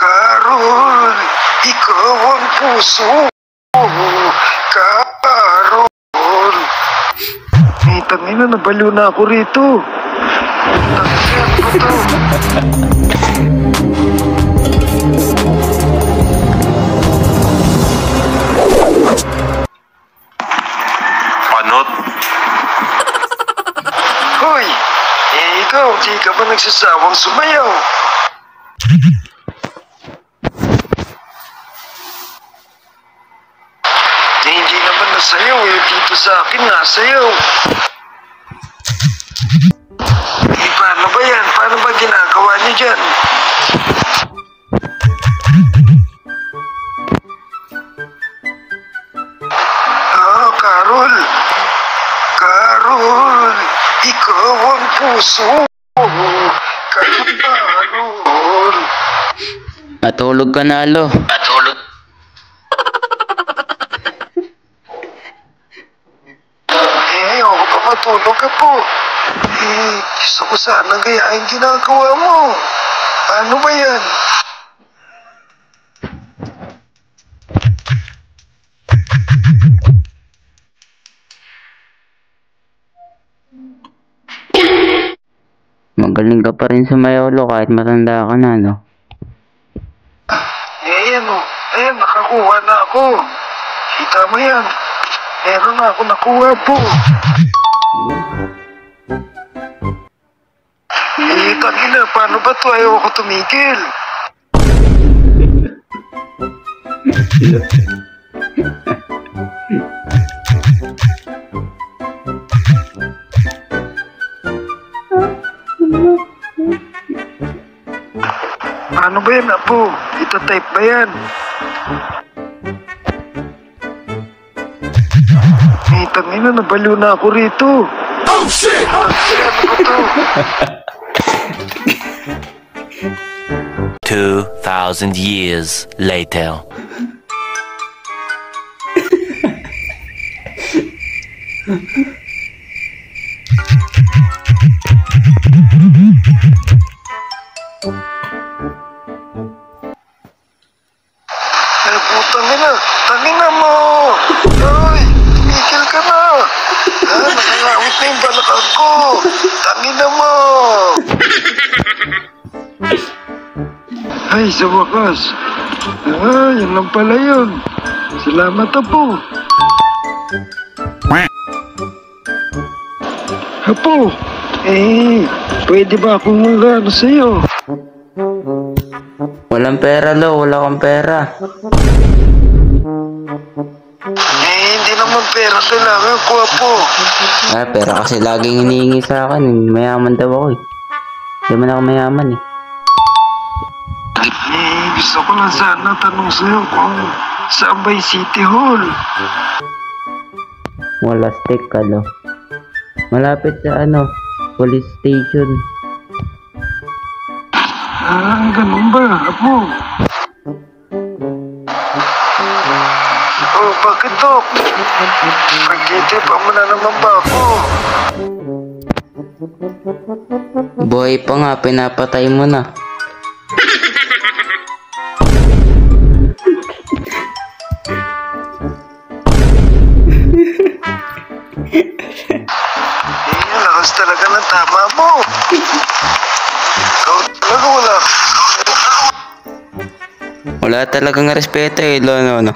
Carol, ikaw ang puso ko. Carol. Tangina, nabaliw na ako rito. Tangina, ano ba to? Panot? Hoy, ikaw, di ka ba nagsasawang sumayaw? Hindi naman nasayaw dito sa akin nasayaw. Paano ba yan? Paano ba ginagawa niyo dyan? Carol. Carol, ikaw ang puso ko. Carol. Matulog ka na, Lo. Matulog. Ako pa matulog ka po. Gusto ko sana gayahin ginagawa mo. Paano ba yan? Magaling ka pa rin sumayaw, Lo, kahit matanda ka na, no? Ayan o. Ayan, nakakuha na ako. Kita mo yan. Meron na ako nakuha po. Tangina, paano ba to? Ayaw ako tumigil. Paano ba yan, Apo? Ito-type ba yan? Tangina, nabaliw na ako rito. Oh, shit! Tangina, ano ba to? 2,000 years later. Tangina mo! Hoy! Tumigil ka na! Nakangawit na yung balakang ko! Tangina mo! Ay, sa wakas! Yan lang pala yun! Salamat, Apo! Apo! Pwede ba akong mag-ano sa'yo? Walang pera, Lo. Wala kang pera. Hindi naman pera kailangan ko, Apo. Pera kasi laging hinihingi sa akin. Mayaman daw ako, eh. Hindi man ako mayaman, eh. Gusto ko lang sana tanong sa'yo kung saan ba yung City Hall? Wala stick ka, Lo. Malapit sa police station. Ganun ba, Apo? Oh, bakit, Dok? Pagtitipan mo na naman ba ako? Buhay pa nga, pinapatay mo na. Lakas talaga ng tama mo. Ikaw talaga wala. Wala talagang respeto, eh, Lo, no?